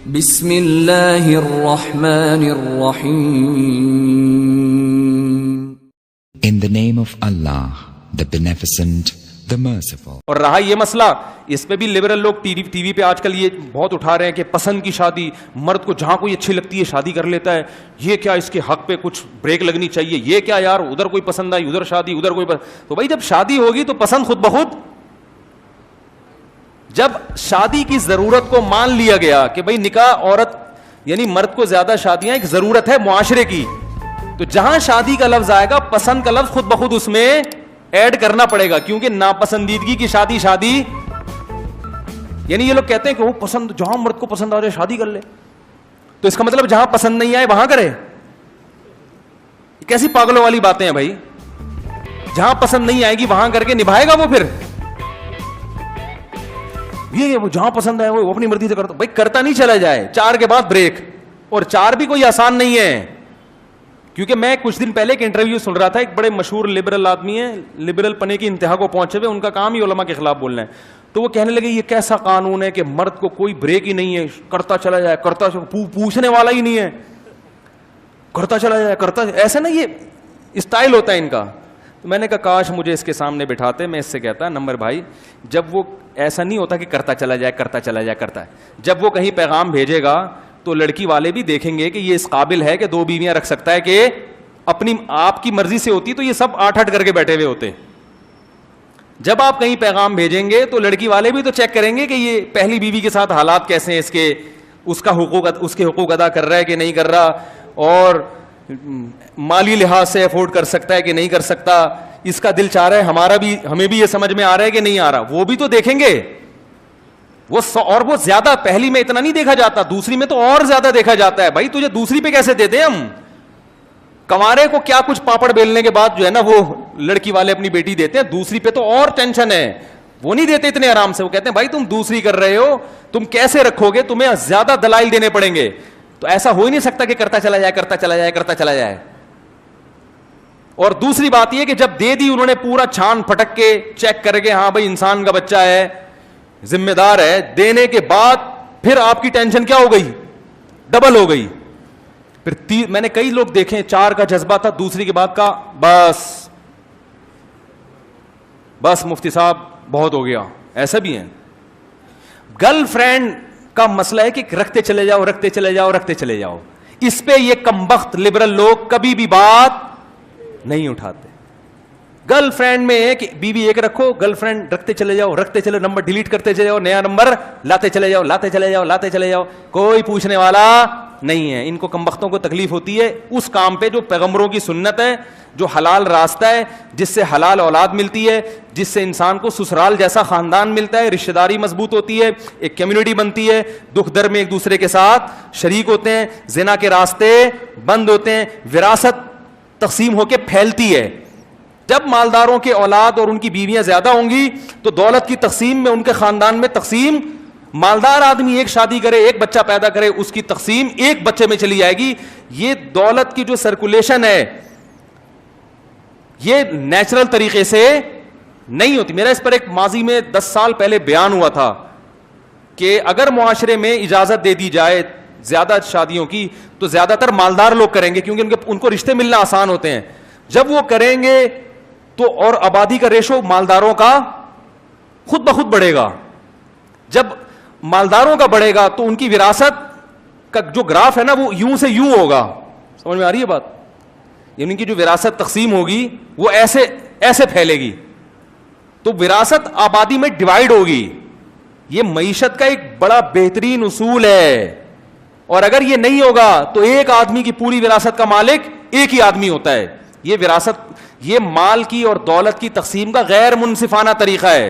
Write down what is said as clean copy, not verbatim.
بسم اللہ الرحمن الرحیم. In the name of Allah, the Beneficent, the Merciful. اور رہا یہ مسئلہ, اس پہ بھی لبرل لوگ ٹی وی پہ آج کل یہ بہت اٹھا رہے ہیں کہ پسند کی شادی, مرد کو جہاں کوئی اچھی لگتی ہے شادی کر لیتا ہے, یہ کیا اس کے حق پہ کچھ بریک لگنی چاہیے, یہ کیا یار ادھر کوئی پسند آئی ادھر شادی ادھر کوئی تو بھائی جب شادی ہوگی تو پسند خود بخود, جب شادی کی ضرورت کو مان لیا گیا کہ بھائی نکاح عورت یعنی مرد کو زیادہ شادیاں ایک ضرورت ہے معاشرے کی, تو جہاں شادی کا لفظ آئے گا پسند کا لفظ خود بخود اس میں ایڈ کرنا پڑے گا, کیونکہ ناپسندیدگی کی شادی یعنی یہ لوگ کہتے ہیں کہ وہ پسند جہاں مرد کو پسند آ جائے شادی کر لے, تو اس کا مطلب جہاں پسند نہیں آئے وہاں کرے. کیسی پاگلوں والی باتیں ہیں بھائی, جہاں پسند نہیں آئے گی وہاں کر کے نبھائے گا وہ, پھر یہ وہ جہاں پسند آئے وہ اپنی مرضی سے کرتا, بھائی کرتا نہیں چلا جائے, 4 کے بعد بریک, اور 4 بھی کوئی آسان نہیں ہے. کیونکہ میں کچھ دن پہلے ایک انٹرویو سن رہا تھا, ایک بڑے مشہور لبرل آدمی ہیں, لبرل پنے کی انتہا کو پہنچے ہوئے, ان کا کام ہی علماء کے خلاف بولنا ہے. تو وہ کہنے لگے یہ کیسا قانون ہے کہ مرد کو کوئی بریک ہی نہیں ہے, کرتا چلا جائے کرتا پوچھنے والا ہی نہیں ہے, کرتا چلا جائے کرتا, ایسا نا یہ اسٹائل ہوتا ہے ان کا. تو میں نے کہا کاش مجھے اس کے سامنے بٹھاتے, میں اس سے کہتا نمبر بھائی جب وہ ایسا نہیں ہوتا کہ کرتا چلا جائے کرتا چلا جائے کرتا ہے, جب وہ کہیں پیغام بھیجے گا تو لڑکی والے بھی دیکھیں گے کہ یہ اس قابل ہے کہ 2 بیویاں رکھ سکتا ہے, کہ اپنی آپ کی مرضی سے ہوتی تو یہ سب 8 کر کے بیٹھے ہوئے ہوتے. جب آپ کہیں پیغام بھیجیں گے تو لڑکی والے بھی تو چیک کریں گے کہ یہ پہلی بیوی کے ساتھ حالات کیسے ہیں, اس کے حقوق ادا کر رہا ہے کہ نہیں کر رہا, اور مالی لحاظ سے افورڈ کر سکتا ہے کہ نہیں کر سکتا, اس کا دل چاہ رہا ہے ہمیں بھی یہ سمجھ میں آ رہا ہے کہ نہیں آ رہا, وہ بھی تو دیکھیں گے. اور وہ زیادہ پہلی میں اتنا نہیں دیکھا جاتا, دوسری میں تو اور زیادہ دیکھا جاتا ہے. بھائی تجھے دوسری پہ کیسے دے دیں ہم, کنوارے کو کیا کچھ پاپڑ بیلنے کے بعد جو ہے نا وہ لڑکی والے اپنی بیٹی دیتے ہیں, دوسری پہ تو اور ٹینشن ہے, وہ نہیں دیتے اتنے آرام سے. وہ کہتے ہیں بھائی تم دوسری کر رہے ہو, تم کیسے رکھو گے, تمہیں زیادہ دلائل دینے پڑیں گے. تو ایسا ہو ہی نہیں سکتا کہ کرتا چلا جائے کرتا چلا جائے کرتا چلا جائے. اور دوسری بات یہ کہ جب دے دی انہوں نے پورا چھان پھٹک کے چیک کر کے, ہاں بھائی انسان کا بچہ ہے ذمہ دار ہے, دینے کے بعد پھر آپ کی ٹینشن کیا ہو گئی, ڈبل ہو گئی. پھر میں نے کئی لوگ دیکھے 4 کا جذبہ تھا, دوسری کے بعد کا بس مفتی صاحب بہت ہو گیا, ایسا بھی ہے. گرل فرینڈ کا مسئلہ ہے کہ رکھتے چلے جاؤ رکھتے چلے جاؤ رکھتے چلے جاؤ, اس پہ یہ کمبخت لبرل لوگ کبھی بھی بات نہیں اٹھاتے. گرل فرینڈ میں ہے کہ بیوی ایک رکھو, گرل فرینڈ رکھتے چلے جاؤ رکھتے چلے, نمبر ڈیلیٹ کرتے چلے جاؤ, نیا نمبر لاتے چلے جاؤ لاتے چلے جاؤ لاتے چلے جاؤ, کوئی پوچھنے والا نہیں ہے. ان کو کمبختوں کو تکلیف ہوتی ہے اس کام پہ جو پیغمبروں کی سنت ہے, جو حلال راستہ ہے, جس سے حلال اولاد ملتی ہے, جس سے انسان کو سسرال جیسا خاندان ملتا ہے, رشتہ داری مضبوط ہوتی ہے, ایک کمیونٹی بنتی ہے, دکھ در میں ایک دوسرے کے ساتھ شریک ہوتے ہیں, زنا کے راستے بند ہوتے ہیں, وراثت تقسیم ہو کے پھیلتی ہے. جب مالداروں کے اولاد اور ان کی بیویاں زیادہ ہوں گی تو دولت کی تقسیم میں ان کے خاندان میں تقسیم, مالدار آدمی ایک شادی کرے ایک بچہ پیدا کرے اس کی تقسیم ایک بچے میں چلی جائے گی. یہ دولت کی جو سرکولیشن ہے یہ نیچرل طریقے سے نہیں ہوتی. میرا اس پر ایک ماضی میں 10 سال پہلے بیان ہوا تھا کہ اگر معاشرے میں اجازت دے دی جائے زیادہ شادیوں کی تو زیادہ تر مالدار لوگ کریں گے, کیونکہ ان کو رشتے ملنا آسان ہوتے ہیں. جب وہ کریں گے تو اور آبادی کا ریشو مالداروں کا خود بخود بڑھے گا. جب مالداروں کا بڑھے گا تو ان کی وراثت کا جو گراف ہے نا وہ یوں سے یوں ہوگا. سمجھ میں آ رہی ہے بات, یعنی ان کی جو وراثت تقسیم ہوگی وہ ایسے پھیلے گی, تو وراثت آبادی میں ڈیوائیڈ ہوگی. یہ معیشت کا ایک بڑا بہترین اصول ہے, اور اگر یہ نہیں ہوگا تو ایک آدمی کی پوری وراثت کا مالک ایک ہی آدمی ہوتا ہے. یہ وراثت, یہ مال کی اور دولت کی تقسیم کا غیر منصفانہ طریقہ ہے.